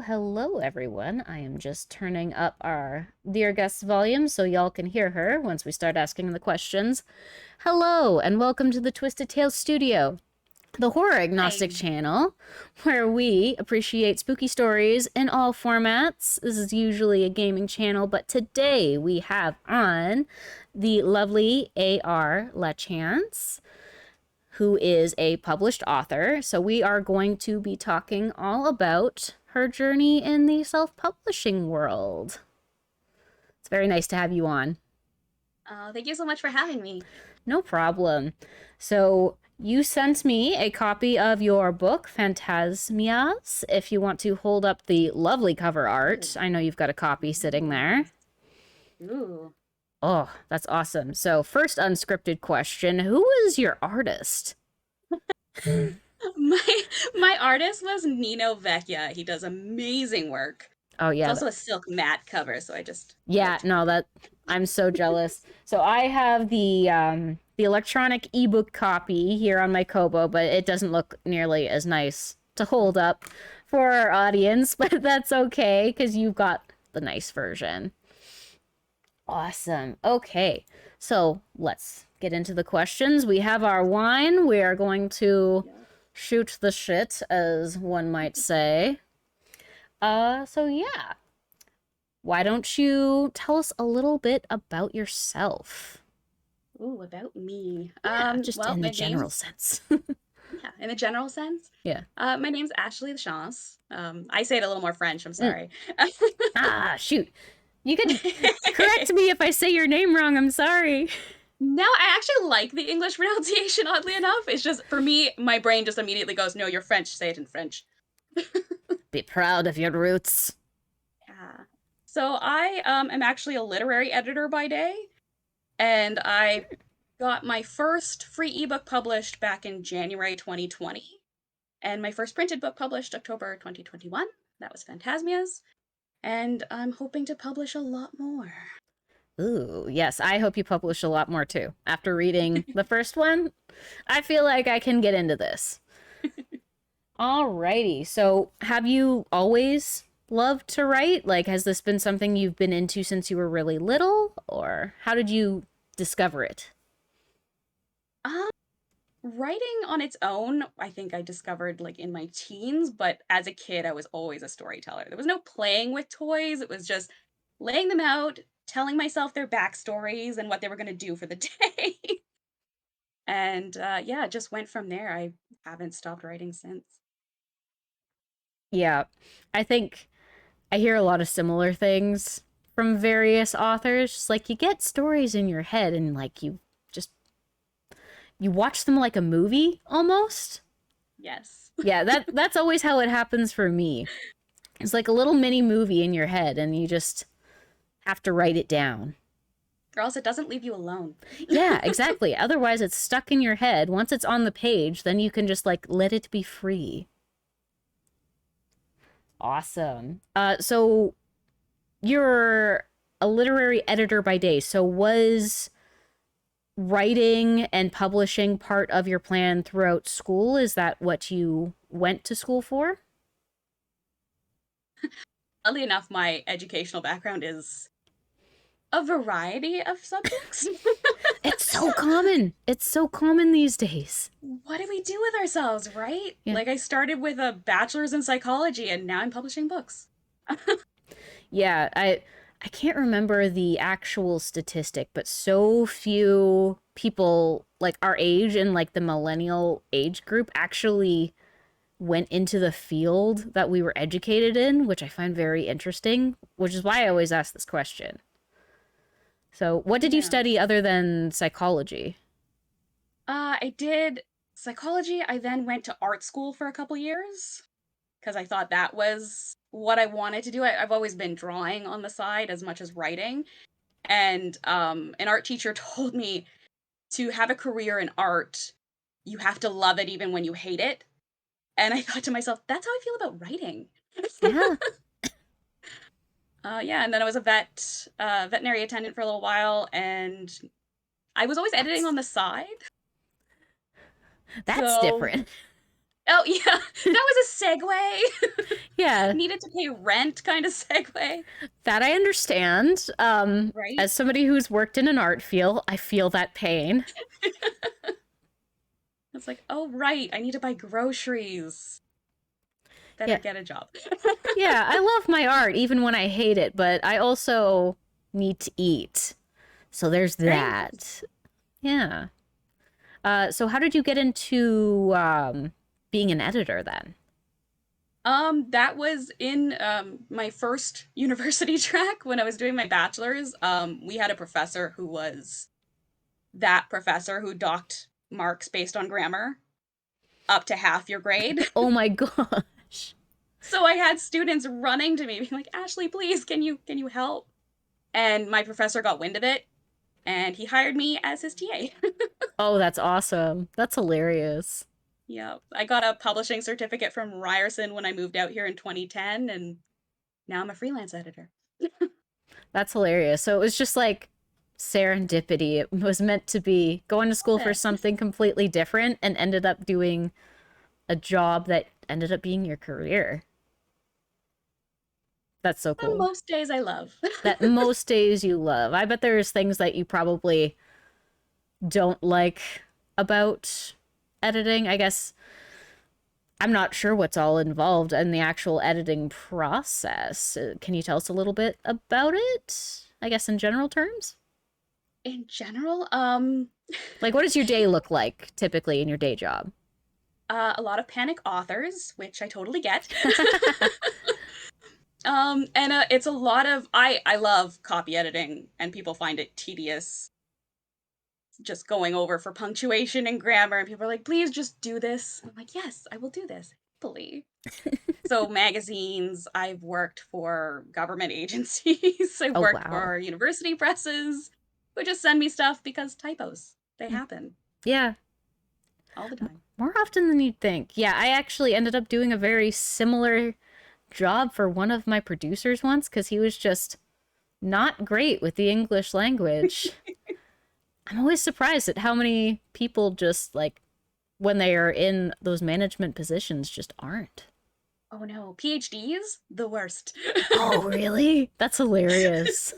hello, everyone. I am just turning up our dear guest's volume so y'all can hear her once we start asking the questions. Hello, and welcome to the Twisted Tales Studio, the horror agnostic Hi. channel where we appreciate spooky stories in all formats. This is usually a gaming channel, but today we have on the lovely A.R. Lachance, who is a published author. So we are going to be talking all about her journey in the self-publishing world. It's very nice to have you on. Thank you so much for having me. No problem. So you sent me a copy of your book, Phantasmias, if you want to hold up the lovely cover art. I know you've got a copy sitting there. Ooh. Oh, that's awesome. So first unscripted question, who is your artist? My artist was Nino Vecchia. He does amazing work. Oh It's yeah, also a silk matte cover, so I just yeah, liked no, that I'm so jealous. So I have the electronic ebook copy here on my Kobo, but it doesn't look nearly as nice to hold up for our audience, but that's okay because you've got the nice version. Awesome. Okay. So, let's get into the questions. We have our wine. We are going to it. shoot the shit as one might say. So yeah. Why don't you tell us a little bit about yourself? Ooh, about me. Yeah, just Well, in the my general name's sense. yeah, in a general sense. Yeah. My name's Ashley Lachance. I say it a little more French, I'm Mm. sorry. Ah, shoot. You could correct me if I say your name wrong. I'm sorry. No, I actually like the English pronunciation, oddly enough. It's just, for me, my brain just immediately goes, no, you're French, say it in French. Be proud of your roots. Yeah. So I am actually a literary editor by day, and I got my first free ebook published back in January 2020, and my first printed book published October 2021. That was Phantasmias, and I'm hoping to publish a lot more. Ooh, yes, I hope you publish a lot more too. After reading the first one, I feel like I can get into this. Alrighty, so have you always loved to write? Like, has this been something you've been into since you were really little? Or how did you discover it? Um, Writing on its own, I think I discovered like in my teens, but as a kid, I was always a storyteller. There was no playing with toys, it was just laying them out, telling myself their backstories and what they were going to do for the day. And yeah, it just went from there. I haven't stopped writing since. Yeah, I think I hear a lot of similar things from various authors. Just like you get stories in your head and like just you watch them like a movie almost. Yes. Yeah, that's always how it happens for me. It's like a little mini movie in your head and you just have to write it down. Or else it doesn't leave you alone. Yeah, exactly. Otherwise it's stuck in your head. Once it's on the page, then you can just like let it be free. Awesome. So you're a literary editor by day. So was writing and publishing part of your plan throughout school? Is that what you went to school for? Oddly enough, my educational background is a variety of subjects. It's so So, common. It's so common these days. what do we do with ourselves, right? Yeah. Like, I started with a bachelor's in psychology and now I'm publishing books. Yeah, I can't remember the actual statistic, but so few people like our age and like the millennial age group actually went into the field that we were educated in, which I find very interesting, which is why I always ask this question. So, what did you Yeah. study other than psychology? I did psychology. I then went to art school for a couple years because I thought that was what I wanted to do. I've always been drawing on the side as much as writing. And an art teacher told me to have a career in art, you have to love it even when you hate it. And I thought to myself, that's how I feel about writing. Yeah, Yeah, and then I was a veterinary attendant for a little while, and I was always editing that's on the side. that's So different. Oh, yeah, that was a segue. Yeah, Needed to pay rent kind of segue, that I understand. right? As somebody who's worked in an art field, I feel that pain. It's like, oh, right, I need to buy groceries. Better Yeah. get a job. Yeah, I love my art even when I hate it, but I also need to eat. So there's Very that. Yeah. So how did you get into being an editor then? That was in my first university track when I was doing my bachelor's. We had a professor who was that professor who docked marks based on grammar up to half your grade. Oh my gosh. So I had students running to me being like, "Ashley, please, can you help?" And my professor got wind of it and he hired me as his TA. Oh, that's awesome. That's hilarious. Yeah, I got a publishing certificate from Ryerson when I moved out here in 2010, and now I'm a freelance editor. That's hilarious. So it was just like serendipity. It was meant to be going to school for Love it. something completely different and ended up doing a job that ended up being your career. That's so On cool. most days, I love. That most days you love. I bet there's things that you probably don't like about editing. I guess I'm not sure what's all involved in the actual editing process. Can you tell us a little bit about it? I guess in general terms? In general, Like, what does your day look like typically in your day job? a lot of panic authors, which I totally get. And it's a lot of I love copy editing, and people find it tedious just going over for punctuation and grammar, and people are like, "Please just do this." I'm like, "Yes, I will do this happily." So magazines, I've worked for government agencies, I've Oh, worked wow. for university presses who just send me stuff because typos. They happen Yeah, all the time. more often than you'd think. Yeah, I actually ended up doing a very similar job for one of my producers once because he was just not great with the English language. I'm always surprised at how many people just like when they are in those management positions just aren't. Oh no, PhDs, the worst. Oh, really? That's hilarious.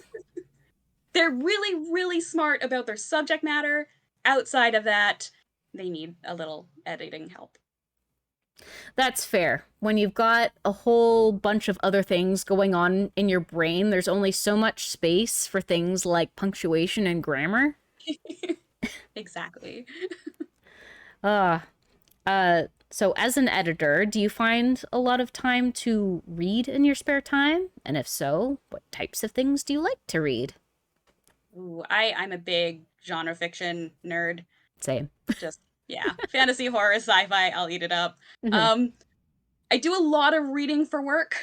They're really, really smart about their subject matter. Outside of that, they need a little editing help. That's fair. When you've got a whole bunch of other things going on in your brain, there's only so much space for things like punctuation and grammar. Exactly. Uh, so as an editor, do you find a lot of time to read in your spare time? And if so, what types of things do you like to read? Ooh, I'm a big genre fiction nerd. Same. Just yeah, fantasy, horror, sci-fi, I'll eat it up. Hmm. Um I do a lot of reading for work,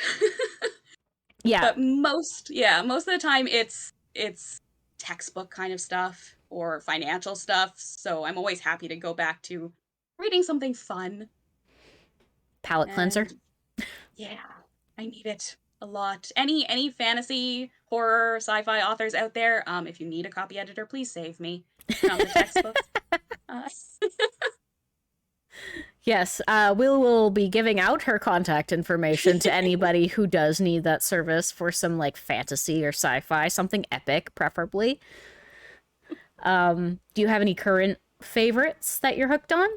Yeah, but most of the time it's textbook kind of stuff or financial stuff, so I'm always happy to go back to reading something fun. palate cleanser. And yeah, I need it a lot. Any fantasy, horror, sci-fi authors out there, if you need a copy editor, please save me from the textbooks. Uh, Yes, we will be giving out her contact information to anybody who does need that service for some like fantasy or sci-fi, something epic, preferably. Do you have any current favorites that you're hooked on?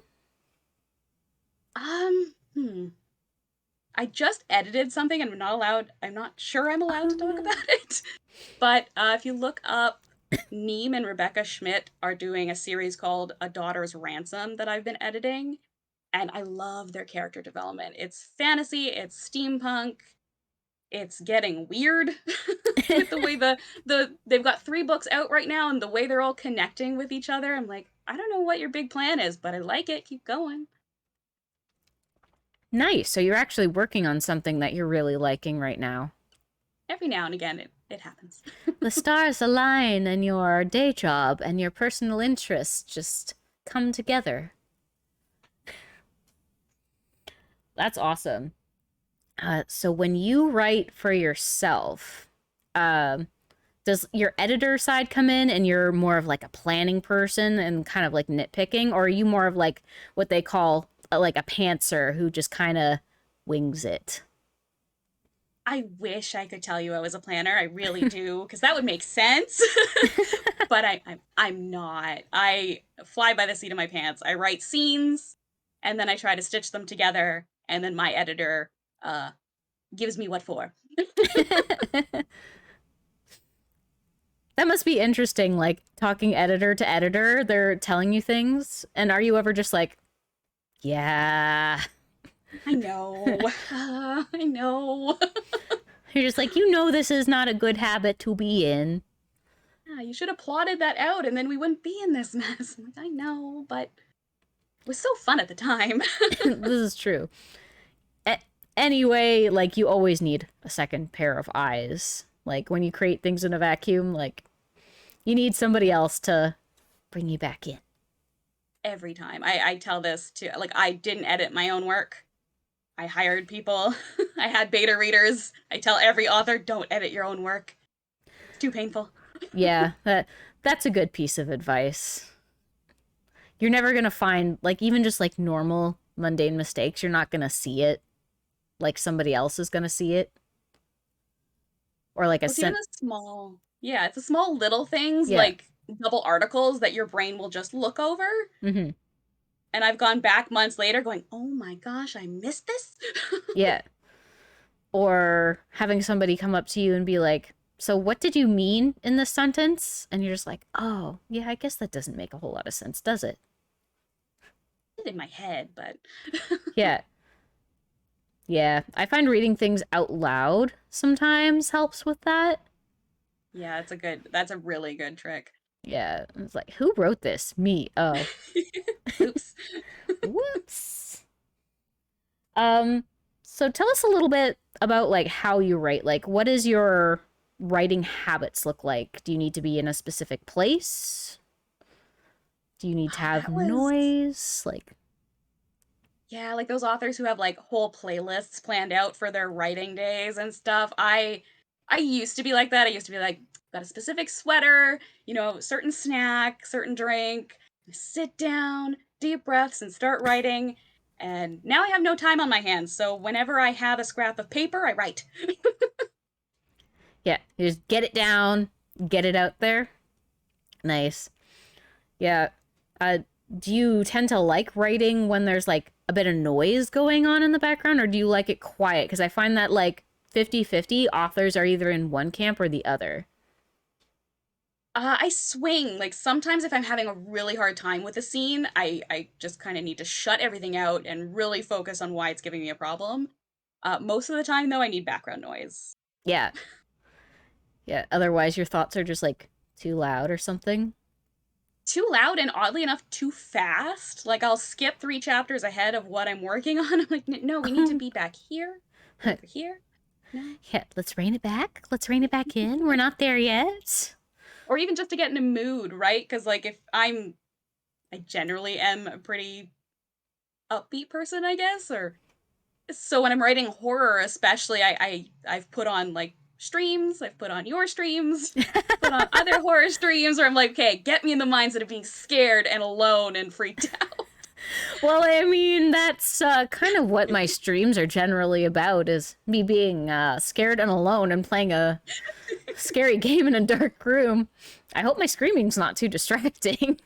hmm. I just edited something and I'm not sure I'm allowed to talk Oh. about it. But if you look up, Neem and Rebecca Schmidt are doing a series called A Daughter's Ransom that I've been editing. And I love their character development. It's fantasy, it's steampunk, it's getting weird with the way they've got 3 books out right now and the way they're all connecting with each other. I'm like, I don't know what your big plan is, but I like it. Keep going. Nice. So you're actually working on something that you're really liking right now. Every now and again it happens. The stars align and your day job and your personal interests just come together. That's awesome. So when you write for yourself, um, does your editor side come in and you're more of like a planning person and kind of like nitpicking, or are you more of like what they call like a pantser who just kind of wings it. I wish I could tell you I was a planner. I really do, because that would make sense. But I'm not. I fly by the seat of my pants. I write scenes, and then I try to stitch them together, and then my editor uh, gives me what for. That must be interesting, like talking editor to editor. They're telling you things. And are you ever just like, yeah? I know. I know. You're just like, you know, this is not a good habit to be in. Yeah, you should have plotted that out, and then we wouldn't be in this mess. I'm like, I know, but it was so fun at the time. This is true. A- anyway, like, you always need a second pair of eyes. Like, when you create things in a vacuum, like, you need somebody else to bring you back in. Every time. I tell this to, like, I didn't edit my own work. I hired people. I had beta readers. I tell every author, don't edit your own work. It's too painful. Yeah, that's a good piece of advice. You're never gonna find, like, even just like normal mundane mistakes, you're not gonna see it like somebody else is gonna see it. Or like a Well, it's even sent. the small, yeah, it's the small little things Yeah. like double articles that your brain will just look over. Mm-hmm. And I've gone back months later going, oh my gosh, I missed this. Yeah. Or having somebody come up to you and be like, so what did you mean in this sentence? And you're just like, oh, yeah, I guess that doesn't make a whole lot of sense, does it? In my head, but Yeah. Yeah. I find reading things out loud sometimes helps with that. yeah, that's a really good trick. Yeah. It's like, who wrote this? Me. Oh. Oops. Whoops. Um, so tell us a little bit about like how you write. Like, what is your writing habits look like? Do you need to be in a specific place? Do you need to have That was noise? Like, Yeah, like those authors who have like whole playlists planned out for their writing days and stuff. I used to be like that. I used to be like, got a specific sweater, certain snack, certain drink, sit down, deep breaths, and start writing. And now I have no time on my hands. So whenever I have a scrap of paper, I write. yeah, you just get it down, get it out there. Nice. Yeah. Uh, do you tend to like writing when there's like a bit of noise going on in the background, or do you like it quiet? Because I find that like 50-50 authors are either in one camp or the other. I swing. Like sometimes if I'm having a really hard time with a scene, I just kind of need to shut everything out and really focus on why it's giving me a problem. Most of the time, though, I need background noise. Yeah. Yeah. Otherwise, your thoughts are just like too loud or something. Too loud and oddly enough, too fast. Like I'll skip 3 chapters ahead of what I'm working on. I'm like, no, we need to be back here, over here. No. Yeah, let's rein it back. Let's rein it back in. We're not there yet. Or even just to get in a mood, right? Because like if I generally am a pretty upbeat person, I guess, or so when I'm writing horror, especially, I've put on like streams. I've put on your streams, put on other horror streams, where I'm like, okay, get me in the mindset of being scared and alone and freaked out. Well, I mean, that's kind of what my streams are generally about is me being scared and alone and playing a scary game in a dark room. I hope my screaming's not too distracting.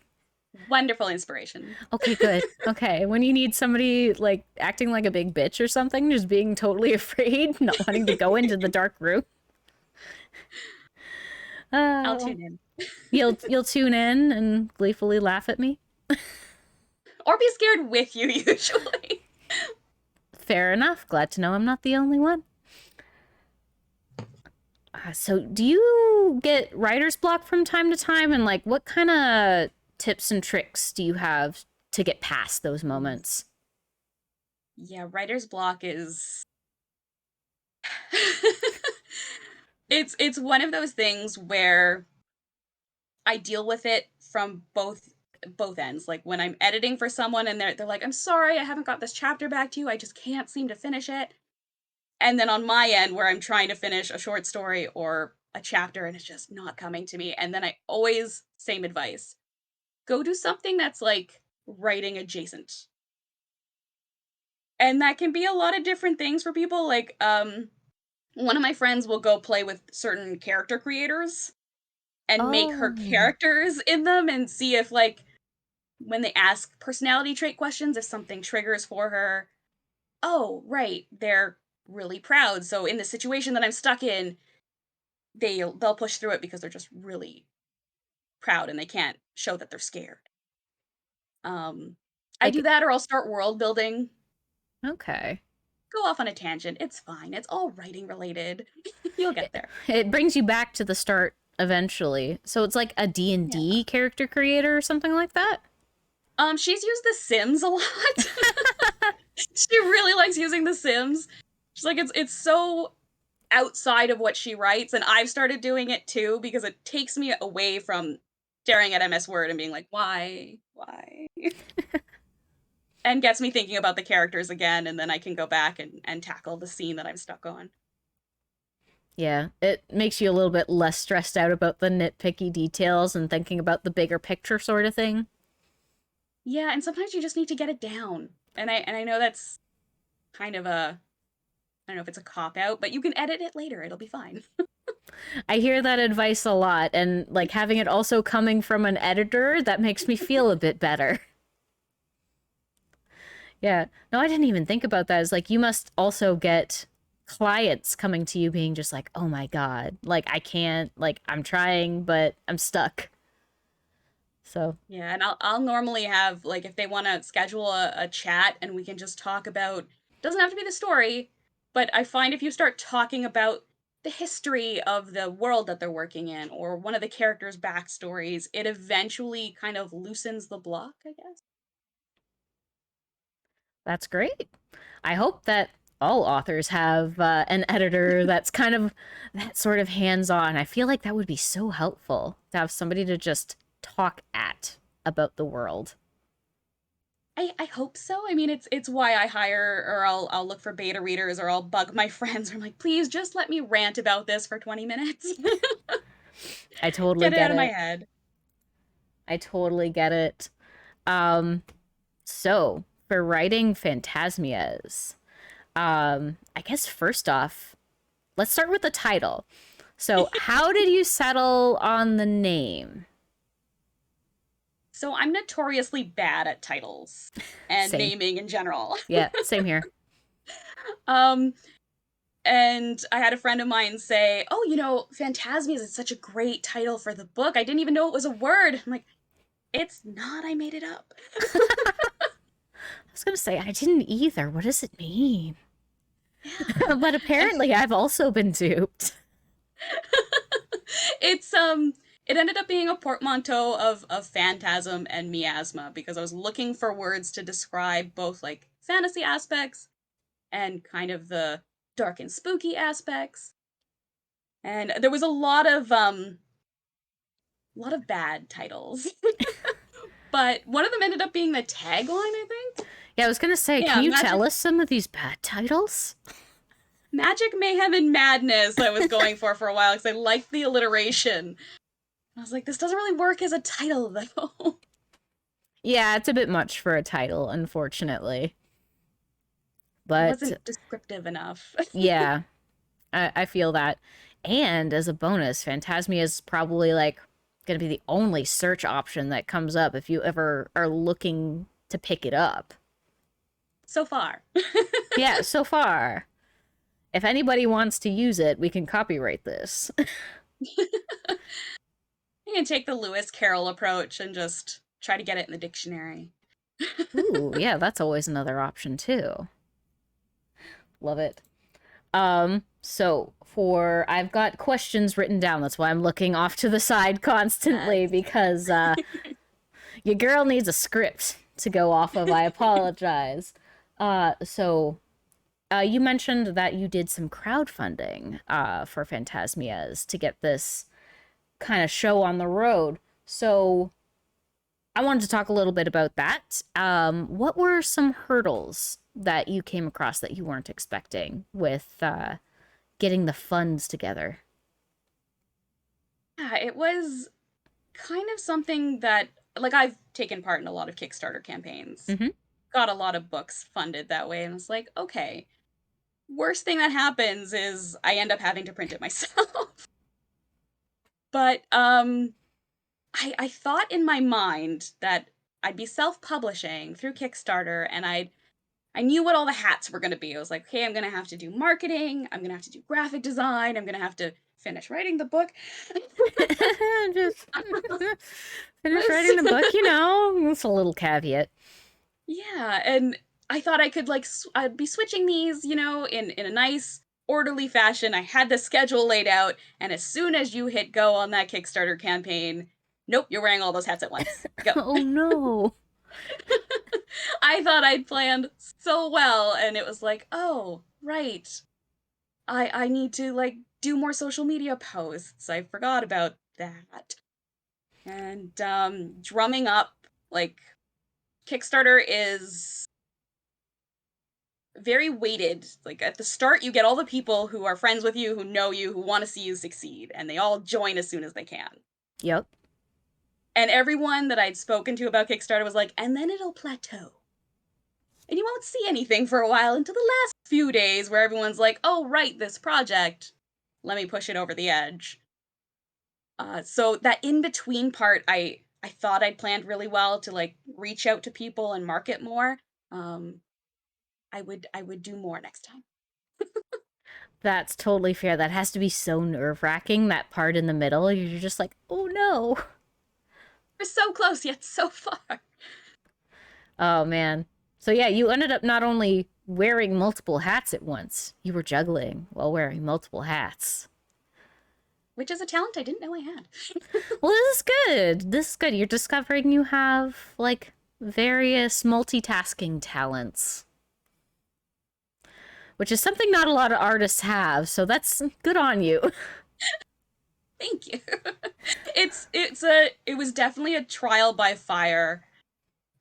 Wonderful inspiration. Okay, good. Okay, when you need somebody like acting like a big bitch or something, just being totally afraid, not wanting to go into the dark room. I'll Uh, tune in. you'll tune in and gleefully laugh at me. Or be scared with you, usually. Fair enough. Glad to know I'm not the only one. So, do you get writer's block from time to time? And, like, what kind of tips and tricks do you have to get past those moments? Yeah, writer's block is it's one of those things where I deal with it from both ends. Like when I'm editing for someone and they're like, "I'm sorry, I haven't got this chapter back to you. I just can't seem to finish it." And then on my end where I'm trying to finish a short story or a chapter and it's just not coming to me. And then I always same advice. Go do something that's like writing adjacent. And that can be a lot of different things for people. Like, one of my friends will go play with certain character creators and make her Oh, characters in them and see if, like, when they ask personality trait questions, if something triggers for her. Oh, right, they're really proud. So in the situation that I'm stuck in, they'll push through it because they're just really proud and they can't show that they're scared. Um, I do like, that or I'll start world building. okay. Go off on a tangent. It's fine. It's all writing related. You'll get there. It brings you back to the start eventually. So it's like a D and Yeah. d character creator or something like that? She's used The Sims a lot. She really likes using The Sims. She's like, it's so outside of what she writes, and I've started doing it too because it takes me away from staring at MS Word and being like, why, and gets me thinking about the characters again, and then I can go back and tackle the scene that I'm stuck on. Yeah, it makes you a little bit less stressed out about the nitpicky details and thinking about the bigger picture sort of thing. Yeah, and sometimes you just need to get it down, and I know that's kind of a, I don't know if it's a cop out, but you can edit it later. It'll be fine. I hear that advice a lot, and like having it also coming from an editor, that makes me feel a bit better. Yeah. No, I didn't even think about that. It's like you must also get clients coming to you being just like, "Oh my God, like I can't, like I'm trying, but I'm stuck." So, Yeah, and I'll normally have, like, if they want to schedule a chat and we can just talk about, doesn't have to be the story, but I find if you start talking about the history of the world that they're working in or one of the characters' backstories, it eventually kind of loosens the block, I guess. that's great. I hope that all authors have an editor that's kind of that sort of hands-on. I feel like that would be so helpful to have somebody to just talk at about the world. I hope so. I mean, it's why I hire, or I'll look for beta readers, or I'll bug my friends. I'm like, please just let me rant about this for 20 minutes. I totally Get it get out of my it. head. I totally get it. Um, so for writing Phantasmias, I guess first off, let's start with the title. So, how did you settle on the name? So I'm notoriously bad at titles and Same. naming in general. Yeah, same here. Um, and I had a friend of mine say, "Oh, Phantasmias is such a great title for the book. I didn't even know it was a word." I'm like, "It's not. I made it up." I was gonna say I didn't either. What does it mean? Yeah. But And apparently, I've also been duped. it's it ended up being a portmanteau of phantasm and miasma because I was looking for words to describe both like fantasy aspects and kind of the dark and spooky aspects. And there was a lot of bad titles. But one of them ended up being the tagline, I think. Yeah, I was gonna say, can Yeah, you tell us some of these bad titles? Magic, Mayhem, and Madness I was going for a while because I liked the alliteration. I was like, this doesn't really work as a title, though. Yeah, it's a bit much for a title, unfortunately. It But wasn't descriptive enough. yeah, I feel that. And as a bonus, Phantasmia is probably like gonna be the only search option that comes up if you ever are looking to pick it up. So far. Yeah, so far. If anybody wants to use it, we can copyright this. You can take the Lewis Carroll approach and just try to get it in the dictionary. Ooh, yeah, that's always another option too. Love it. So for I've got questions written down. That's why I'm looking off to the side constantly Yes. because your girl needs a script to go off of. I apologize. So you mentioned that you did some crowdfunding for Phantasmias to get this kind of show on the road. So I wanted to talk a little bit about that. What were some hurdles that you came across that you weren't expecting with getting the funds together? Yeah, it was kind of something that, like, I've taken part in a lot of Kickstarter campaigns. Mm-hmm. got a lot of books funded that way, and I was like, okay, worst thing that happens is I end up having to print it myself. But I thought in my mind that I'd be self-publishing through Kickstarter, and I knew what all the hats were going to be. I was like, okay, I'm going to have to do marketing, I'm going to have to do graphic design, I'm going to have to finish writing the book. Just finish writing the book, you know. That's a little caveat. Yeah, and I thought I could like I'd be switching these, in a nice orderly fashion. I had the schedule laid out, and as soon as you hit go on that Kickstarter campaign, nope, you're wearing all those hats at once. Go. Oh no. I thought I'd planned so well, and it was like, oh, right. I need to like do more social media posts. I forgot about that. And drumming up like Kickstarter is very weighted. Like at the start, you get all the people who are friends with you, who know you, who want to see you succeed, and they all join as soon as they can. Yep. And everyone that I'd spoken to about Kickstarter was like, and then it'll plateau. And you won't see anything for a while until the last few days where everyone's like, oh, right, this project. Let me push it over the edge. So that in between part, I thought I'd planned really well to like reach out to people and market more. Um, I would do more next time. That's totally fair. That has to be so nerve-wracking, that part in the middle. You're just like, oh no. We're so close yet so far. Oh man. So yeah, you ended up not only wearing multiple hats at once, you were juggling while wearing multiple hats. Which is a talent I didn't know I had. Well, this is good. This is good. You're discovering you have like various multitasking talents, which is something not a lot of artists have. So that's good on you. Thank you. It was definitely a trial by fire,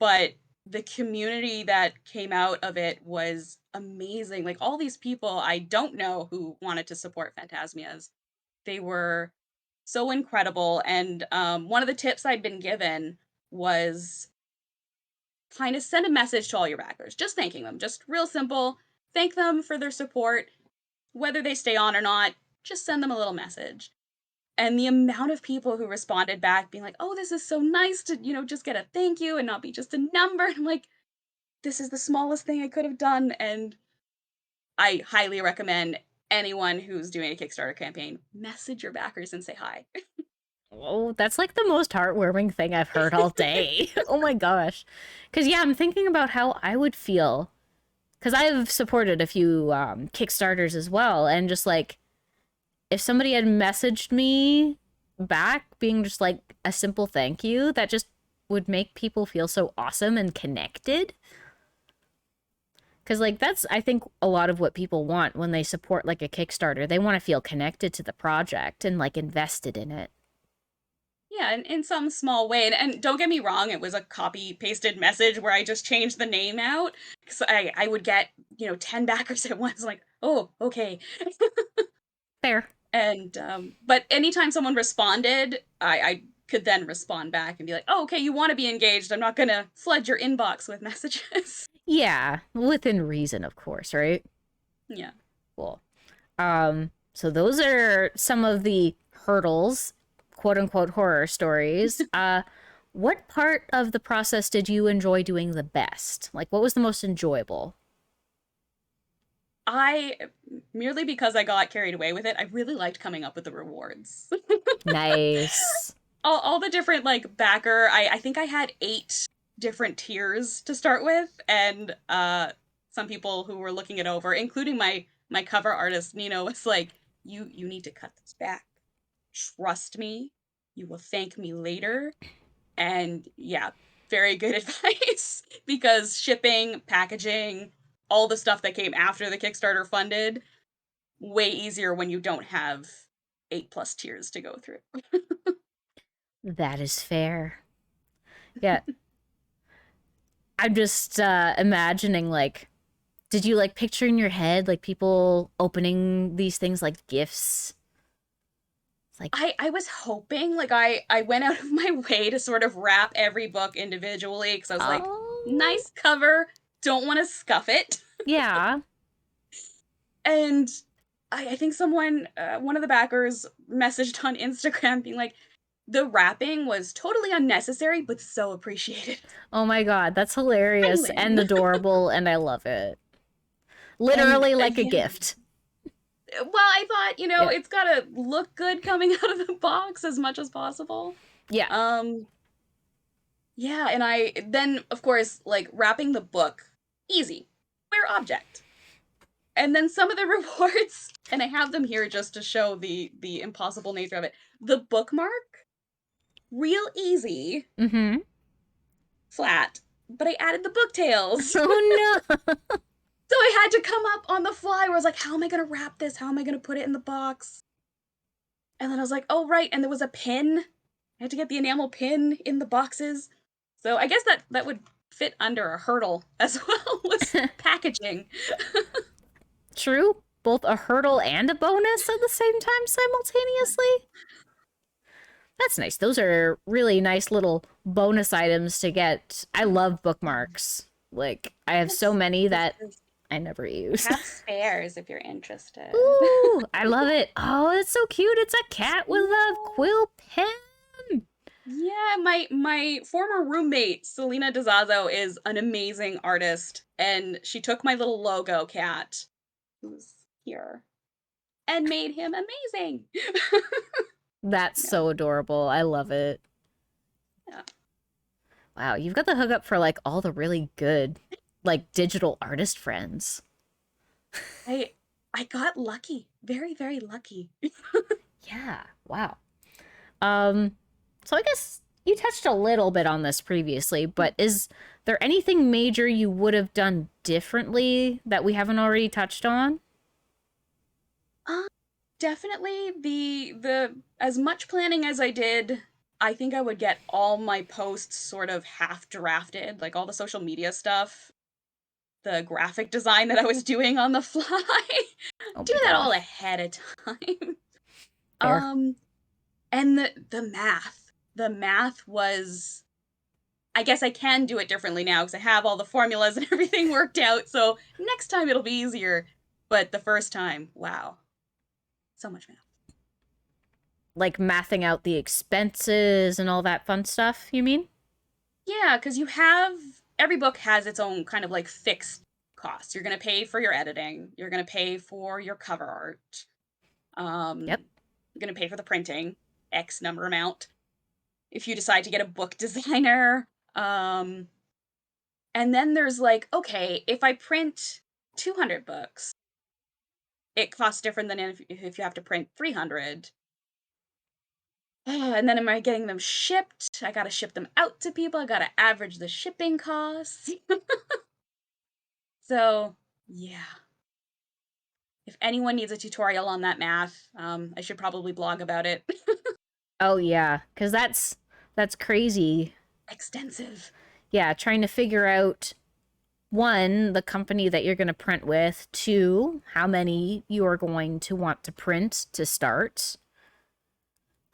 but the community that came out of it was amazing. Like all these people I don't know who wanted to support Phantasmias. They were so incredible. And one of the tips I'd been given was kind of send a message to all your backers, just thanking them, just real simple. Thank them for their support, whether they stay on or not. Just send them a little message. And the amount of people who responded back being like, oh, this is so nice to, just get a thank you and not be just a number. And I'm like, this is the smallest thing I could have done. And I highly recommend anyone who's doing a Kickstarter campaign, message your backers and say hi. Oh, that's like the most heartwarming thing I've heard all day. Oh my gosh. Because, yeah, I'm thinking about how I would feel. Because I've supported a few Kickstarters as well. And just like, if somebody had messaged me back being just like a simple thank you, that just would make people feel so awesome and connected. Because, like, that's, I think, a lot of what people want when they support, like, a Kickstarter. They want to feel connected to the project and, like, invested in it. Yeah, in some small way. And don't get me wrong, it was a copy pasted message where I just changed the name out. Because I would get, 10 backers at once. Like, oh, okay. Fair. And, but anytime someone responded, I could then respond back and be like, oh, okay, you want to be engaged. I'm not going to flood your inbox with messages. Yeah, within reason, of course, right? Yeah. Cool. So those are some of the hurdles, quote unquote horror stories. What part of the process did you enjoy doing the best? Like, what was the most enjoyable? I, merely because I got carried away with it, I really liked coming up with the rewards. Nice. All the different, like, backer, I think I had 8 different tiers to start with, and some people who were looking it over, including my cover artist, Nino, was like, you need to cut this back. Trust me, you will thank me later. And yeah, very good advice because shipping, packaging, all the stuff that came after the Kickstarter funded, way easier when you don't have 8 plus tiers to go through. That is fair. Yeah, I'm just imagining, like, did you like picture in your head like people opening these things like gifts? It's like, I was hoping, like, I went out of my way to sort of wrap every book individually because I was like, oh nice cover, don't want to scuff it. Yeah. And I think someone, one of the backers, messaged on Instagram being like, the wrapping was totally unnecessary, but so appreciated. Oh my God, that's I hilarious and win. adorable, and I love it. And Literally like a yeah, gift. well, I thought, Yeah. it's gotta look good coming out of the box as much as possible. Yeah. Um, yeah, and I then, of course, like wrapping the book, easy, square object. And then some of the rewards, and I have them here just to show the impossible nature of it. The bookmark, real easy, Mm-hmm. flat, but I added the booktails. Oh no. So I had to come up on the fly where I was like, how am I gonna wrap this? How am I gonna put it in the box? And then I was like, oh right, and there was a pin. I had to get the enamel pin in the boxes. So I guess that would fit under a hurdle as well, was packaging. True. Both a hurdle and a bonus at the same time simultaneously. That's nice. Those are really nice little bonus items to get. I love bookmarks. Like, I have so Yes, many yes, that yes. I never I use. have spares if you're interested. Ooh, I love it. Oh, it's so cute. It's a cat with a Yeah. quill pen. Yeah, my former roommate, Selena DeZazzo, is an amazing artist, and she took my little logo cat, who's here, and made him amazing. That's Yeah, so adorable. I love it. yeah. Wow, you've got the hookup for like all the really good, like digital artist friends. I I got lucky. Very, very lucky. Yeah, wow. Um, so I guess you touched a little bit on this previously, but is there anything major you would have done differently that we haven't already touched on? Uh, Definitely the as much planning as I did, I think I would get all my posts sort of half drafted, like all the social media stuff, the graphic design that I was doing on the fly. Oh Do my that all gosh. ahead of time. Fair. Um and the math. The math was, I guess I can do it differently now because I have all the formulas and everything worked out. So next time it'll be easier. But the first time, wow. So much math. Like mathing out the expenses and all that fun stuff, you mean? Yeah, because you have, every book has its own kind of like fixed costs. You're going to pay for your editing, you're going to pay for your cover art, Yep. you're going to pay for the printing, X number amount. If you decide to get a book designer, and then there's like, okay, if I print 200 books, it costs different than if you have to print 300. And then am I getting them shipped? I gotta ship them out to people. I gotta average the shipping costs. So, yeah. If anyone needs a tutorial on that math, I should probably blog about it. Oh yeah, because that's crazy. Extensive. Yeah, trying to figure out one, the company that you're going to print with, two, how many you are going to want to print to start.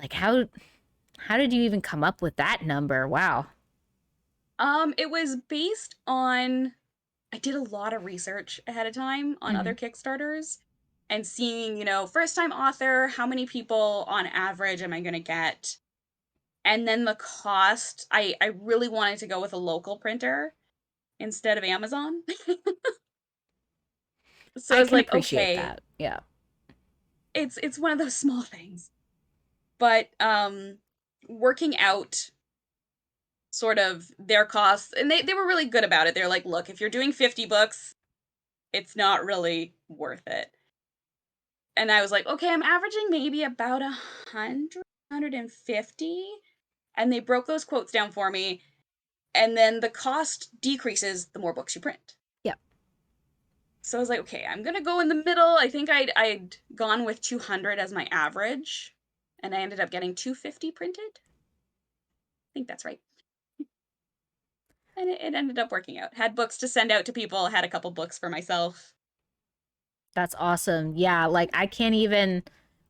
Like how did you even come up with that number? Wow. It was based on, I did a lot of research ahead of time on Hmm. other Kickstarters and seeing, first time author, how many people on average am I going to get? And then the cost, I really wanted to go with a local printer instead of Amazon. So I I was can like, appreciate okay, that. Yeah. it's one of those small things. But working out sort of their costs, and they were really good about it. They're like, look, if you're doing 50 books, it's not really worth it. And I was like, okay, I'm averaging maybe about 150. And they broke those quotes down for me. And then the cost decreases the more books you print. Yeah. So I was like, okay, I'm gonna go in the middle. I think I'd gone with 200 as my average, and I ended up getting 250 printed. I think that's right. And it ended up working out. Had books to send out to people, had a couple books for myself. That's awesome. Yeah, like I can't even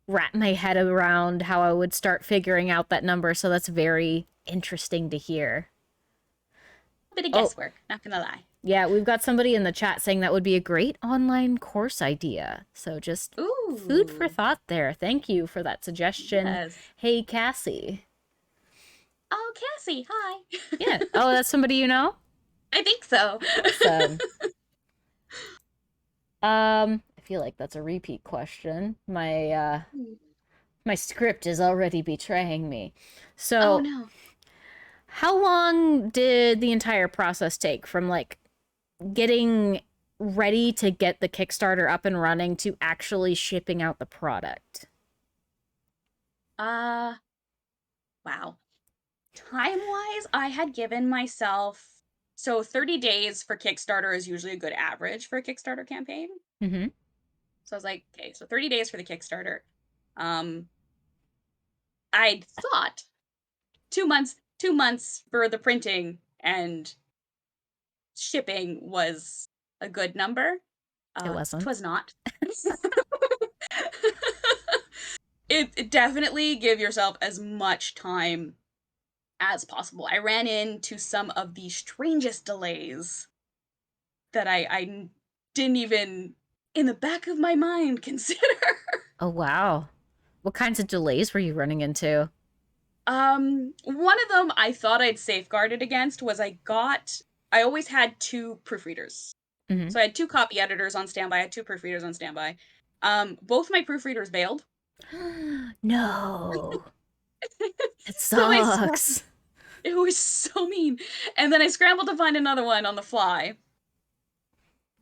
wrap my head around how I would start figuring out that number, so that's very interesting to hear. Bit of Oh, guesswork, not gonna lie. yeah, we've got somebody in the chat saying that would be a great online course idea. So just food for Ooh, thought there. Thank you for that suggestion. yes. Hey, Cassie. Oh, Cassie, hi. Yeah. Oh, that's somebody you know? I think so. Awesome. I feel like that's a repeat question. My script is already betraying me. Oh So, no. how long did the entire process take from like getting ready to get the Kickstarter up and running to actually shipping out the product? Uh, wow. Time-wise, I had given myself so 30 days for Kickstarter is usually a good average for a Kickstarter campaign. Mm-hmm. So I was like, okay, so 30 days for the Kickstarter. Um, I'd thought 2 months for the printing and shipping was a good number. It wasn't. Twas not. It definitely give yourself as much time as possible. I ran into some of the strangest delays that I didn't even in the back of my mind consider. Oh, wow. What kinds of delays were you running into? One of them I thought I'd safeguarded against was I always had two proofreaders. Mm-hmm. So I had two copy editors on standby, I had two proofreaders on standby. Both my proofreaders bailed. No. It So sucks. it was so mean. And then I scrambled to find another one on the fly.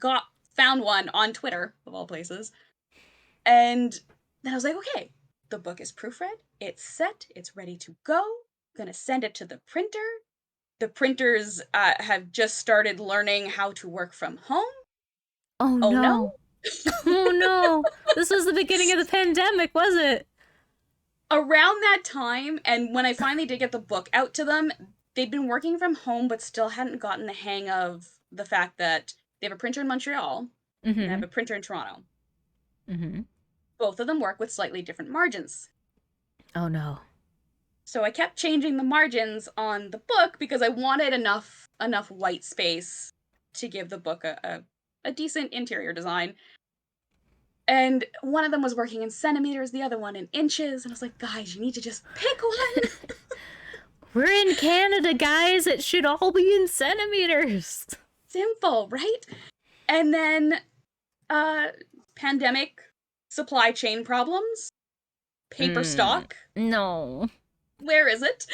Got found one on Twitter, of all places. And then I was like, okay, the book is proofread, it's set, it's ready to go. I'm gonna send it to the printer. The printers have just started learning how to work from home. Oh, Oh no. no. Oh, no. This was the beginning of the pandemic, was it? Around that time, and when I finally did get the book out to them, they'd been working from home but still hadn't gotten the hang of the fact that they have a printer in Montreal and they Mm-hmm. have a printer in Toronto. Mm-hmm. Both of them work with slightly different margins. Oh, no. So I kept changing the margins on the book because I wanted enough white space to give the book a decent interior design. And one of them was working in centimeters, the other one in inches, and I was like, guys, you need to just pick one. We're in Canada, guys. It should all be in centimeters. Simple, right? And then uh pandemic, supply chain problems, paper Mm, stock. no. Where is it?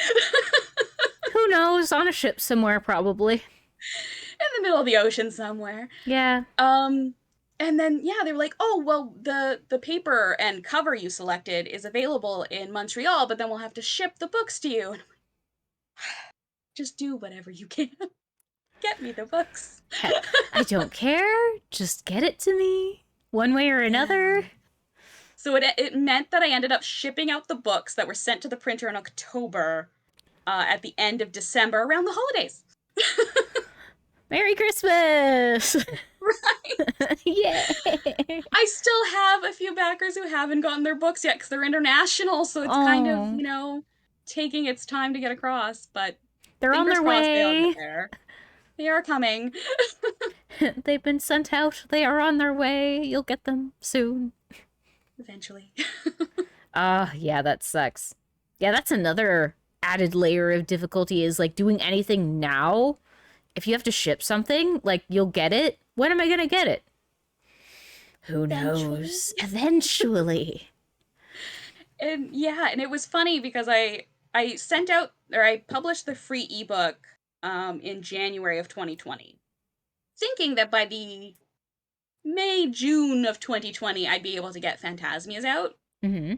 Who knows? On a ship somewhere, probably. In the middle of the ocean somewhere. Yeah. Um, and then yeah, they were like, "Oh, well, the paper and cover you selected is available in Montreal, but then we'll have to ship the books to you." And I'm like, just do whatever you can. Get me the books. Heck, I don't care. Just get it to me. One way or Yeah. another. So it meant that I ended up shipping out the books that were sent to the printer in October, at the end of December around the holidays. Merry Christmas! Right. Yay! I still have a few backers who haven't gotten their books yet because they're international, so it's kind of, Oh, taking its time to get across, but they're on fingers their crossed they all get way. there. They are coming. They've been sent out. They are on their way. You'll get them soon. Eventually. Yeah, that sucks. Yeah, that's another added layer of difficulty is like doing anything now. If you have to ship something, like you'll get it. When am I gonna get it? Who Eventually. knows? Eventually. And yeah, and it was funny because I sent out or I published the free ebook in January of 2020, thinking that by the June of 2020 I'd be able to get Phantasmias out. Mm-hmm.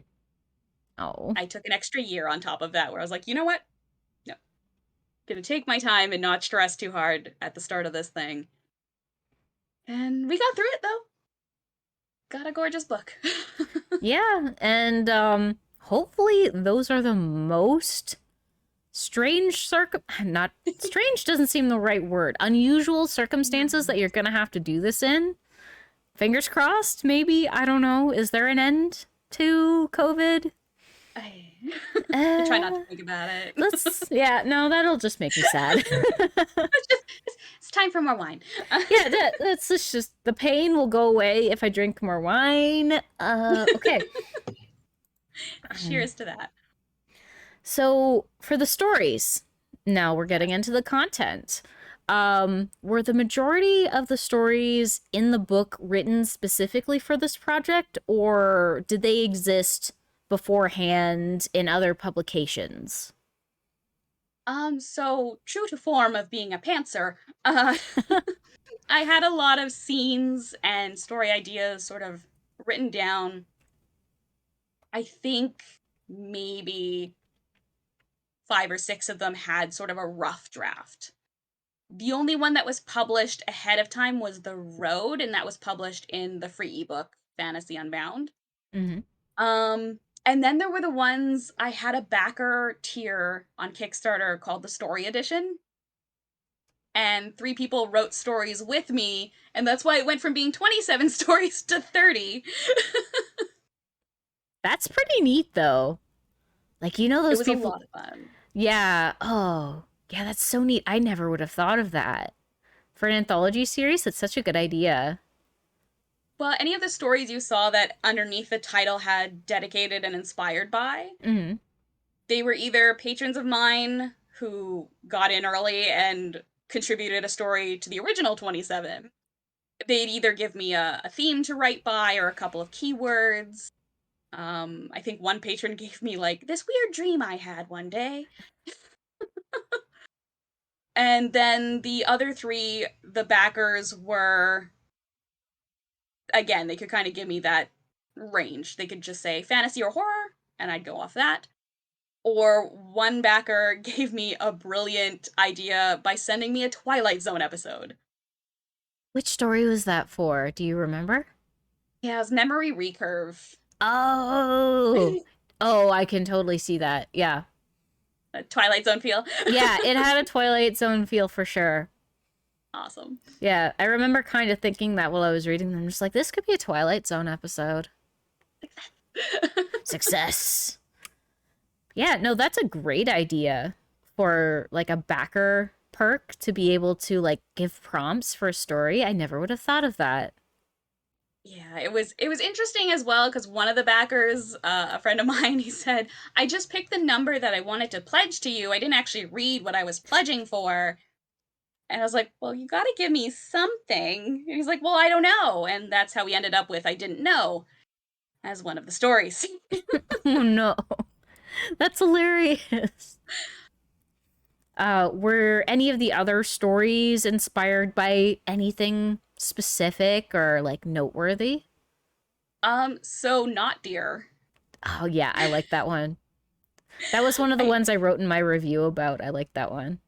Oh. I took an extra year on top of that where I was like, "You know what? No. Gonna take my time and not stress too hard at the start of this thing." And we got through it though. Got a gorgeous book. Yeah, and hopefully those are the most strange not strange doesn't seem the right word. Unusual circumstances that you're gonna have to do this in. Fingers crossed, maybe. I don't know. Is there an end to COVID? I I try not to Uh, think about it. yeah, no, that'll just make me sad. It's time for more wine. Yeah, that's just the pain will go away if I drink more wine. Okay. Um, Cheers to that. so for the stories, now we're getting Yes. into the content. Were the majority of the stories in the book written specifically for this project, or did they exist beforehand in other publications? So true to form of being a pantser, uh, I had a lot of scenes and story ideas sort of written down. I think maybe 5 or 6 of them had sort of a rough draft. The only one that was published ahead of time was The Road, and that was published in the free ebook Fantasy Unbound. Mm-hmm. And then there were the ones I had a backer tier on Kickstarter called the Story Edition, and 3 people wrote stories with me, and that's why it went from being 27 stories to 30. That's pretty neat, though. Like, It those was a people. lot of fun. Yeah. Oh, yeah, that's so neat. I never would have thought of that. For an anthology series, that's such a good idea. Well, any of the stories you saw that underneath the title had dedicated and inspired by, Mm-hmm. they were either patrons of mine who got in early and contributed a story to the original 27. They'd either give me a theme to write by or a couple of keywords. I think one patron gave me like this weird dream I had one day. And then the other 3, the backers were, again, they could kind of give me that range. They could just say fantasy or horror, and I'd go off that. Or one backer gave me a brilliant idea by sending me a Twilight Zone episode. Which story was that for? Do you remember? Yeah, it was Memory Recurve. Oh. Oh, I can totally see that. Yeah. A Twilight Zone feel. Yeah, it had a Twilight Zone feel for sure. Awesome. Yeah, I remember kind of thinking that while I was reading them, just like, this could be a Twilight Zone episode. Success. Yeah, no, that's a great idea for like a backer perk to be able to like give prompts for a story. I never would have thought of that. Yeah, it was interesting as well because one of the backers, a friend of mine, he said, "I just picked the number that I wanted to pledge to you. I didn't actually read what I was pledging for." And I was like, "Well, you got to give me something." And he's like, "Well, I don't know." And that's how we ended up with "I didn't know" as one of the stories. Oh no. That's hilarious. Were any of the other stories inspired by anything specific or like noteworthy? So not dear. Oh yeah, I like that one. That was one of the I, ones I wrote in my review about. I like that one.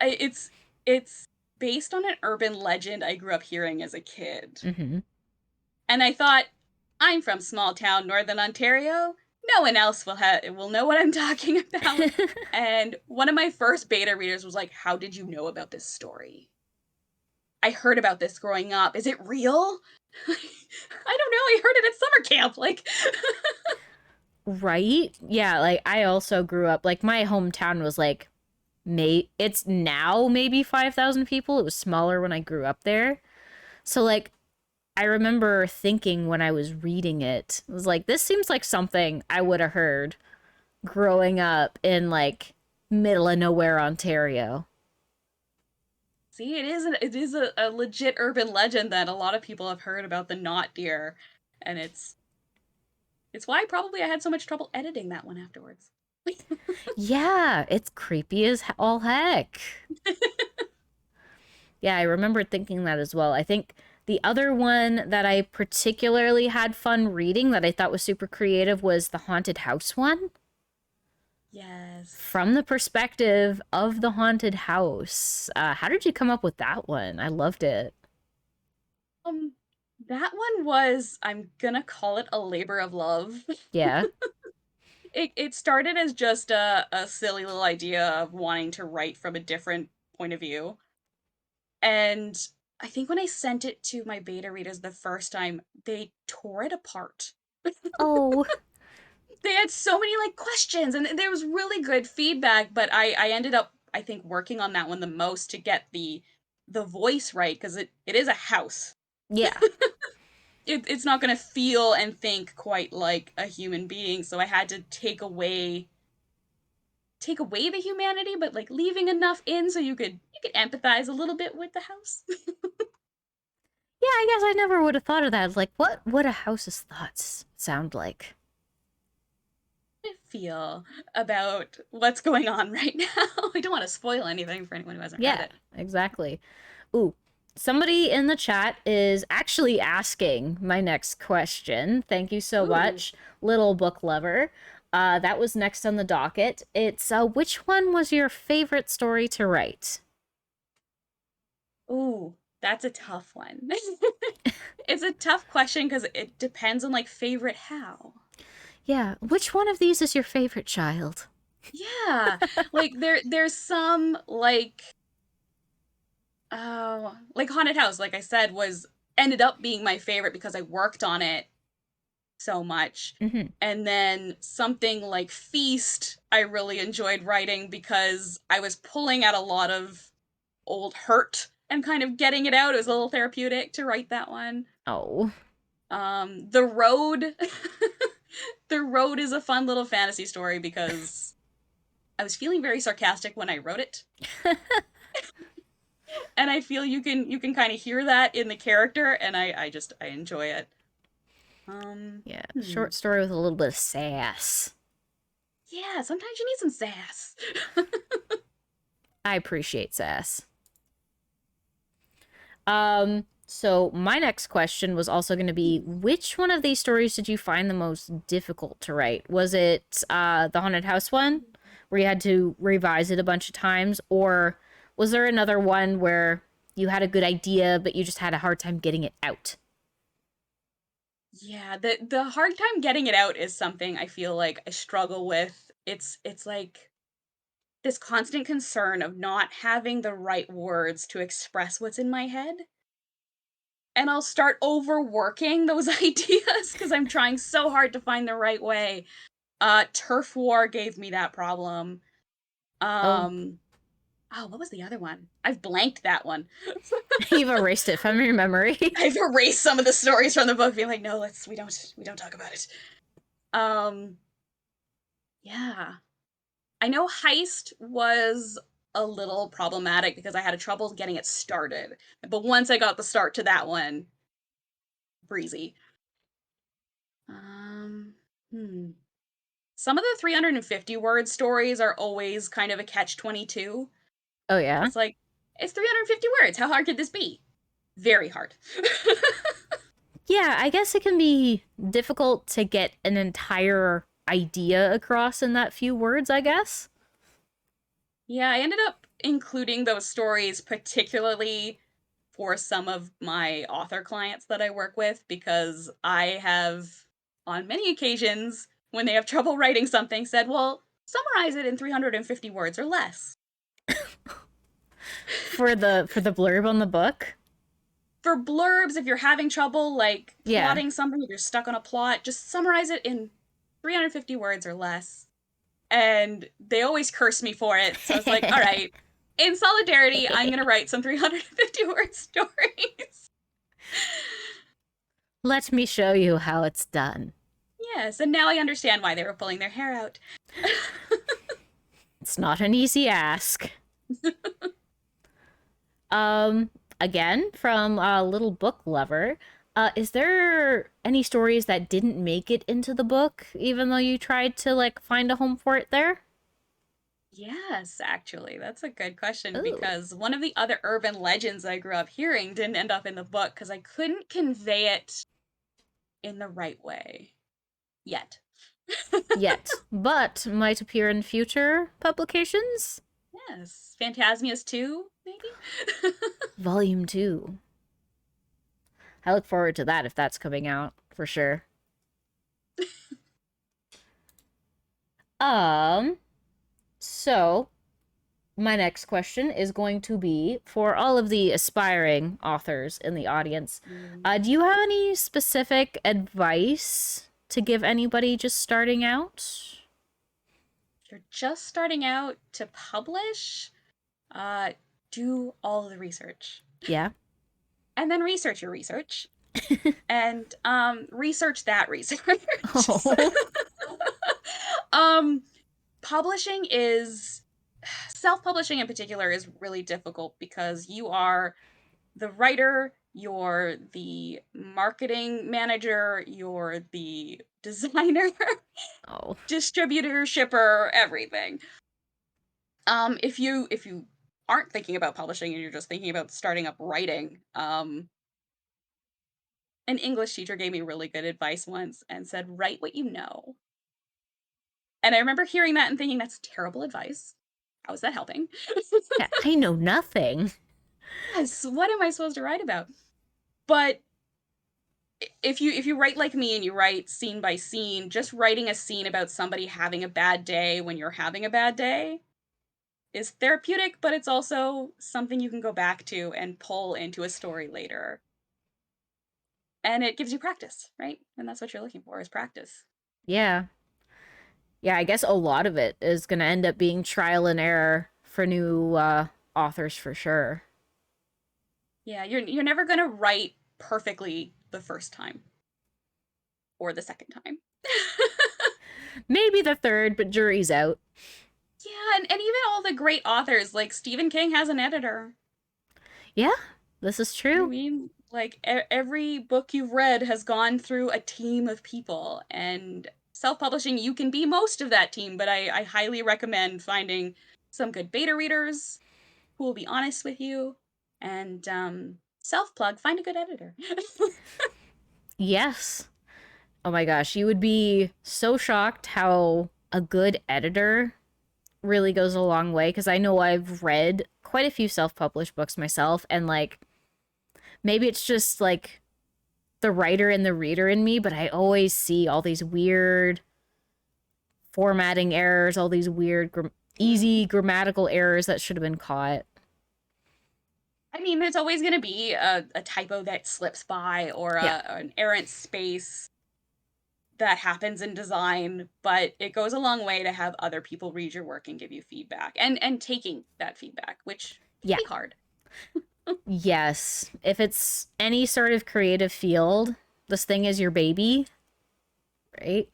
it's based on an urban legend I grew up hearing as a kid. Mm-hmm. And I thought, I'm from small town Northern Ontario. No one else will know what I'm talking about. And one of my first beta readers was like, "How did you know about this story? I heard about this growing up. Is it real?" I don't know. I heard it at summer camp. Like, Right? Yeah, like I also grew up like my hometown was like it's now maybe 5,000 people. It was smaller when I grew up there. So like I remember thinking when I was reading it, it was like this seems like something I would have heard growing up in like middle of nowhere Ontario. see, it is a legit urban legend that a lot of people have heard about the not deer, and it's why probably I had so much trouble editing that one afterwards. Yeah, it's creepy as all heck. Yeah, I remember thinking that as well. I think the other one that I particularly had fun reading that I thought was super creative was the haunted house one. Yes. From the perspective of the haunted house. How did you come up with that one? I loved it. Um, that one was, I'm gonna call it a labor of love. Yeah. It started as just a silly little idea of wanting to write from a different point of view. And I think when I sent it to my beta readers the first time, they tore it apart. Oh, they had so many like questions, and there was really good feedback, but I ended up, I think, working on that one the most to get the voice right, because it is a house. Yeah. It's not going to feel and think quite like a human being, so I had to take away the humanity, but like leaving enough in so you could empathize a little bit with the house. Yeah, I guess I never would have thought of that. It's like, what would a house's thoughts sound like? Feel about what's going on right now. I don't want to spoil anything for anyone who hasn't read Yeah, it. exactly. Ooh, somebody in the chat is actually asking my next question. Thank you so Ooh, much, little book lover. That was next on the docket. It's which one was your favorite story to write? ooh, that's a tough one. It's a tough question because it depends on like favorite how. Yeah, which one of these is your favorite, child? Yeah, like there's some like Haunted House, like I said, was ended up being my favorite because I worked on it so much. Mm-hmm. And then something like Feast, I really enjoyed writing because I was pulling at a lot of old hurt and kind of getting it out. It was a little therapeutic to write that one. Oh. The Road, The Road is a fun little fantasy story because I was feeling very sarcastic when I wrote it, and I feel you can kind of hear that in the character, and I enjoy it. Um, Yeah, hmm. short story with a little bit of sass. Yeah, sometimes you need some sass. I appreciate sass. So my next question was also going to be, which one of these stories did you find the most difficult to write? Was it the haunted house one where you had to revise it a bunch of times, or was there another one where you had a good idea but you just had a hard time getting it out? Yeah, the hard time getting it out is something I feel like I struggle with. It's like this constant concern of not having the right words to express what's in my head. And I'll start overworking those ideas because I'm trying so hard to find the right way. Turf War gave me that problem. Oh, Um, oh, what was the other one? I've blanked that one. you've erased it from your memory. I've erased some of the stories from the book, being like, no, we don't talk about it. Um, yeah. I know Heist was a little problematic because I had a trouble getting it started. But once I got the start to that one, breezy. Um, hmm. Some of the 350 word stories are always kind of a catch 22. Oh yeah. It's like, it's 350 words. How hard could this be? Very hard. Yeah, I guess it can be difficult to get an entire idea across in that few words, I guess. Yeah, I ended up including those stories particularly for some of my author clients that I work with because I have, on many occasions, when they have trouble writing something, said, well, summarize it in 350 words or less. For the blurb on the book. For blurbs, if you're having trouble like Yeah. plotting something, if you're stuck on a plot, just summarize it in 350 words or less. And they always curse me for it. So I was like, all right, in solidarity, I'm going to write some 350 word stories. Let me show you how it's done. Yes, and now I understand why they were pulling their hair out. It's not an easy ask. Um, Again, from a little book lover, is there any stories that didn't make it into the book, even though you tried to like find a home for it there? Yes, actually, that's a good question Ooh, because one of the other urban legends I grew up hearing didn't end up in the book because I couldn't convey it in the right way yet. yet, but might appear in future publications. Yes, Phantasmias 2, maybe? Volume 2. I look forward to that if that's coming out for sure. Um, so my next question is going to be for all of the aspiring authors in the audience. Mm. Do you have any specific advice to give anybody just starting out? If you're just starting out to publish, uh, do all the research. Yeah. And then research your research. And research that research. Oh. um, publishing is self-publishing in particular is really difficult because you are the writer, you're the marketing manager, you're the designer, Oh. distributor, shipper, everything. If you aren't thinking about publishing and you're just thinking about starting up writing, an English teacher gave me really good advice once and said, "Write what you know." And I remember hearing that and thinking, that's terrible advice. How is that helping? Yeah, I know nothing. Yes, what am I supposed to write about? But if you write like me and you write scene by scene, just writing a scene about somebody having a bad day when you're having a bad day is therapeutic, but it's also something you can go back to and pull into a story later. And it gives you practice, right? And that's what you're looking for is practice. Yeah. Yeah, I guess a lot of it is going to end up being trial and error for new authors for sure. Yeah, you're never gonna write perfectly the first time or the second time. Maybe the third, but jury's out. Yeah, and even all the great authors, like Stephen King has an editor. Yeah, this is I true. mean, like every book you've read has gone through a team of people, and self-publishing, you can be most of that team, but I highly recommend finding some good beta readers who will be honest with you, and self-plug, find a good editor. Yes. Oh my gosh, you would be so shocked how a good editor really goes a long way because I know I've read quite a few self-published books myself and like maybe it's just like the writer and the reader in me, but I always see all these weird formatting errors, all these weird easy grammatical errors that should have been caught. I mean, there's always going to be a typo that slips by or Yeah. an errant space that happens in design, but it goes a long way to have other people read your work and give you feedback and taking that feedback, which can Yeah. be hard. Yes. If it's any sort of creative field, this thing is your baby, right?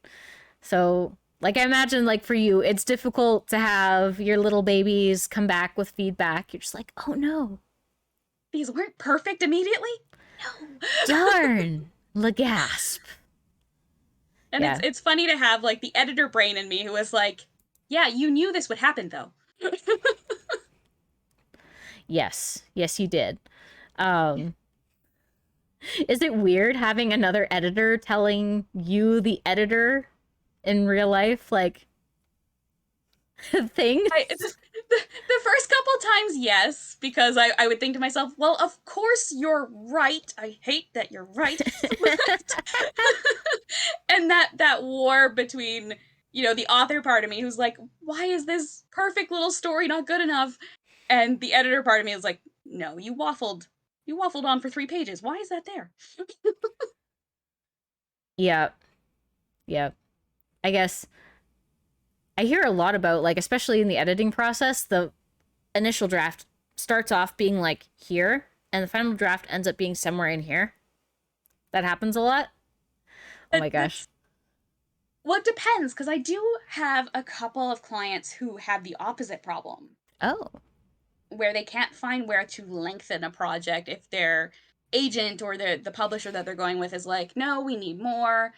So, like I imagine like for you, it's difficult to have your little babies come back with feedback. You're just like, "Oh no. These weren't perfect immediately? No. Darn." La gasp. And Yeah. it's funny to have like the editor brain in me who was like, "Yeah, you knew this would happen though." Yes. Yes, you did. Um is it weird having another editor telling you the editor in real life like things? The first couple times, yes, because I would think to myself, well, of course you're right. I hate that you're right. And that war between, the author part of me who's like, why is this perfect little story not good enough? And the editor part of me is like, no, you waffled. You waffled on for 3 pages. Why is that there? Yeah. Yeah. I guess I hear a lot about like especially in the editing process, the initial draft starts off being like here and the final draft ends up being somewhere in here. That happens a lot. Oh my gosh. That's well, it depends, because I do have a couple of clients who have the opposite problem, Oh. where they can't find where to lengthen a project if their agent or the publisher that they're going with is like, no, we need more,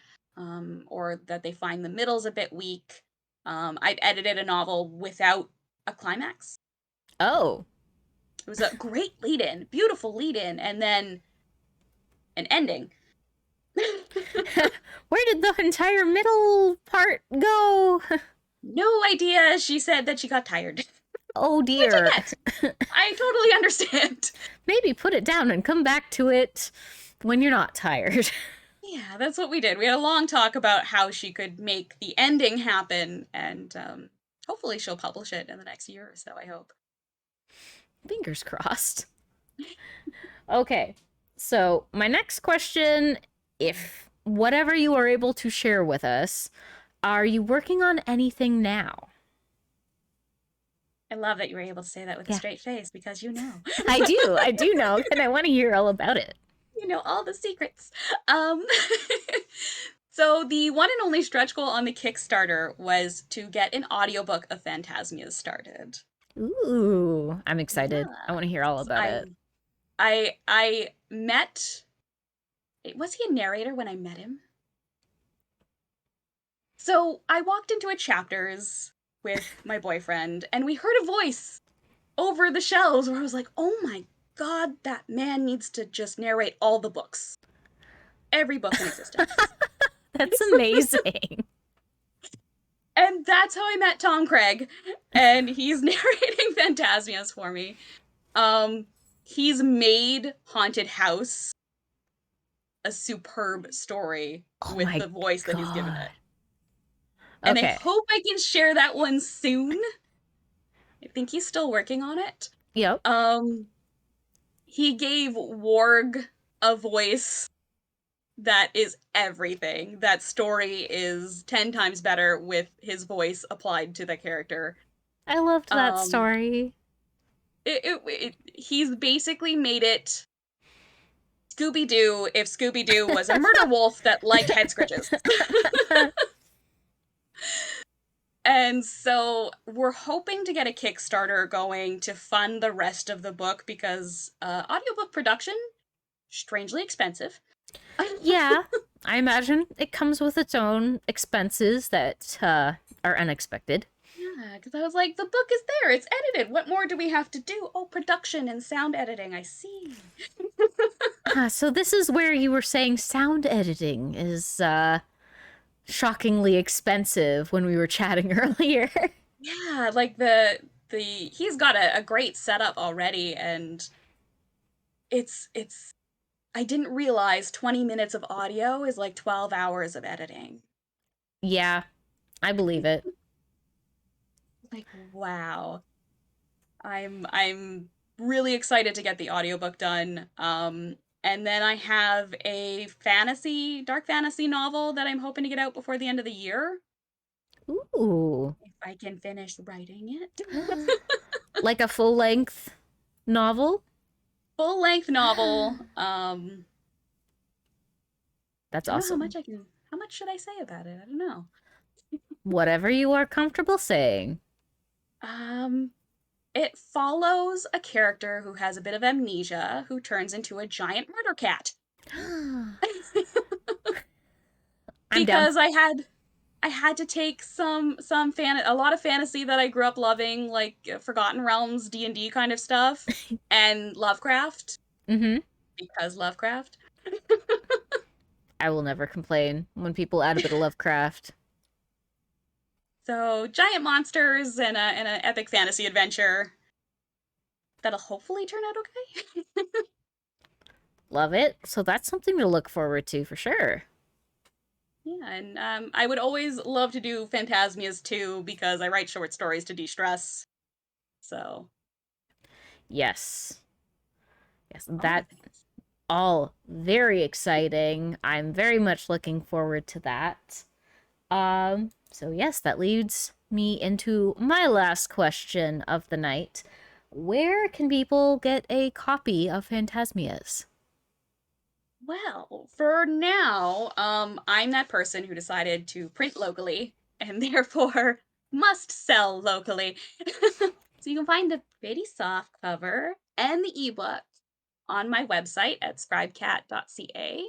or that they find the middle's a bit weak. I've edited a novel without a climax. Oh. It was a great lead in, beautiful lead in, and then an ending. Where did the entire middle part go? No idea. She said that she got tired, which Oh I dear. get. I totally understand. Maybe put it down and come back to it when you're not tired. Yeah, that's what we did. We had a long talk about how she could make the ending happen, and hopefully she'll publish it in the next year or so, I hope. Fingers crossed. Okay. So, my next question, if whatever you are able to share with us, are you working on anything now? I love that you were able to say that with a Yeah, straight face because you know. I do know, and I want to hear all about it. You know all the secrets. Um, so the one and only stretch goal on the Kickstarter was to get an audiobook of Phantasmias started. Ooh, I'm excited. I want to hear all Yes, about it. I met. Was he a narrator when I met him? So I walked into a chapters with my boyfriend, and we heard a voice over the shelves where I was like, "Oh my god, that man needs to just narrate all the books, every book in existence." That's amazing. And that's how I met Tom Craig, and he's narrating Phantasmias for me. Um, he's made Haunted House a superb story Oh with my the voice that he's given god. it. And I Okay. hope I can share that one soon. I think he's still working on it. Yep. Um, he gave Warg a voice that is everything. That story is 10 times better with his voice applied to the character. I loved that Um, story. he's basically made it Scooby Doo if Scooby Doo was a murder wolf that liked head scratches. And so we're hoping to get a Kickstarter going to fund the rest of the book because audiobook production, strangely expensive. Yeah, I imagine it comes with its own expenses that are unexpected. Yeah, because I was like, the book is there, it's edited. What more do we have to do? Oh, production and sound editing, I see. So this is where you were saying sound editing is shockingly expensive when we were chatting earlier. Yeah, like the he's got a great setup already, and it's I didn't realize 20 minutes of audio is like 12 hours of editing. Yeah, I believe it. Like, wow. I'm really excited to get the audiobook done. And then I have a dark fantasy novel that I'm hoping to get out before the end of the year Ooh. if I can finish writing it. Like a full length novel? Full length novel. That's I don't know awesome. how much should I say about it? I don't know. Whatever you are comfortable saying. Um it follows a character who has a bit of amnesia who turns into a giant murder cat. I'm down. Because I had to take a lot of fantasy that I grew up loving, like Forgotten Realms, D&D kind of stuff, and Lovecraft Mm-hmm. because Lovecraft. I will never complain when people add a bit of Lovecraft. So giant monsters and an epic fantasy adventure that'll hopefully turn out okay. Love it. So that's something to look forward to for sure. Yeah, and I would always love to do Phantasmias too because I write short stories to de-stress. So Yes. Yes, all the that things. all very exciting. I'm very much looking forward to that. So yes, that leads me into my last question of the night. Where can people get a copy of Phantasmias? Well, for now, I'm that person who decided to print locally and therefore must sell locally. So you can find the pretty soft cover and the ebook on my website at scribecat.ca.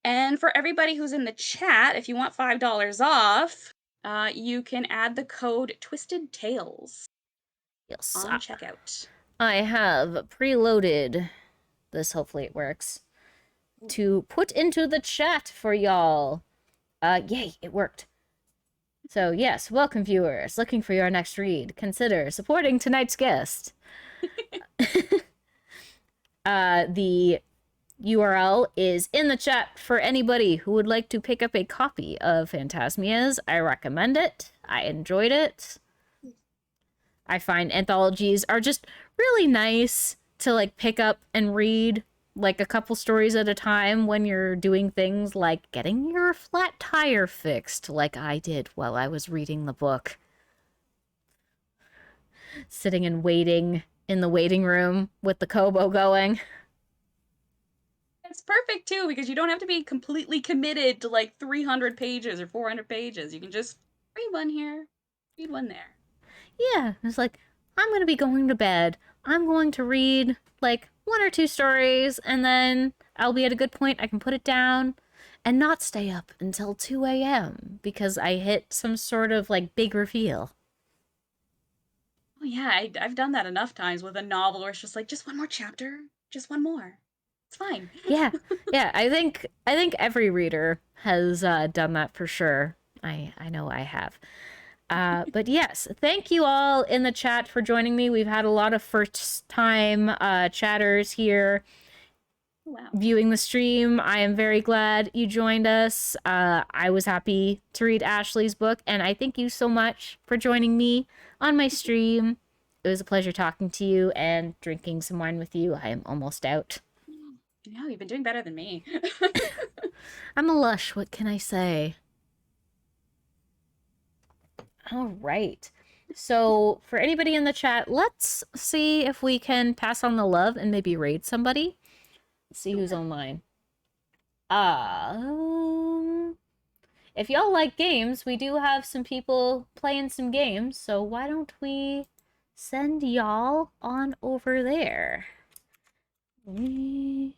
And for everybody who's in the chat, if you want $5 off, you can add the code Twisted Tales Yes, on checkout. I have preloaded this. Hopefully it works to put into the chat for y'all. Yay, it worked. So yes, welcome viewers. Looking for your next read. Consider supporting tonight's guest. The URL is in the chat for anybody who would like to pick up a copy of Phantasmias. I recommend it. I enjoyed it. I find anthologies are just really nice to like pick up and read like a couple stories at a time when you're doing things like getting your flat tire fixed, like I did while I was reading the book. Sitting and waiting in the waiting room with the Kobo going. It's perfect too because you don't have to be completely committed to like 300 pages or 400 pages. You can just read one here, read one there. Yeah, it's like, I'm going to be going to bed. I'm going to read like one or two stories, and then I'll be at a good point. I can put it down and not stay up until 2 a.m. because I hit some sort of like big reveal. Oh yeah, I've done that enough times with a novel where it's just like, just one more chapter, just one more. It's fine. Yeah, yeah. I think every reader has done that for sure. I know I have. But yes, thank you all in the chat for joining me. We've had a lot of first time chatters here Wow. viewing the stream. I am very glad you joined us. I was happy to read Ashley's book, and I thank you so much for joining me on my stream. It was a pleasure talking to you and drinking some wine with you. I am almost out. No, you've been doing better than me. I'm a lush, what can I say? All right. So, for anybody in the chat, let's see if we can pass on the love and maybe raid somebody. Let's see who's online. If y'all like games, we do have some people playing some games, so why don't we send y'all on over there? Ooh.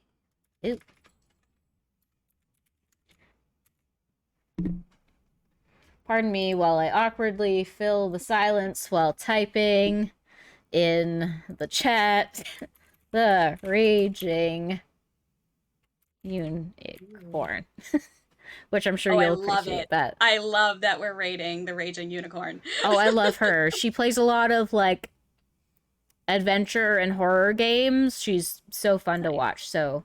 Pardon me while I awkwardly fill the silence while typing in the chat. The raging unicorn. Which I'm sure you'll appreciate that. I love that we're rating the Raging Unicorn. Oh, I love her. She plays a lot of like adventure and horror games. She's so fun to watch. So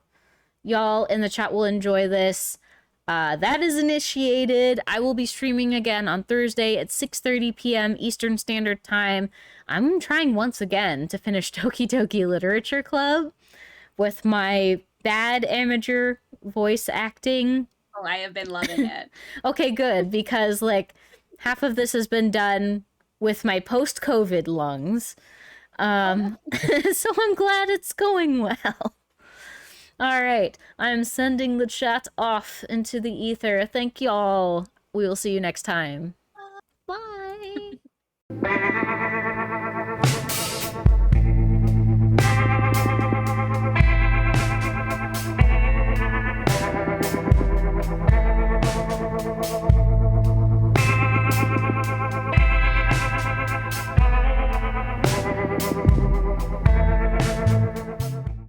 y'all in the chat will enjoy this. That is initiated. I will be streaming again on Thursday at 6:30 p.m. Eastern Standard Time. I'm trying once again to finish Toki Toki Literature Club with my bad amateur voice acting. Oh, I have been loving it. Okay, good, because like half of this has been done with my post-COVID lungs. So I'm glad it's going well. All right, I'm sending the chat off into the ether. Thank y'all. We will see you next time. Bye.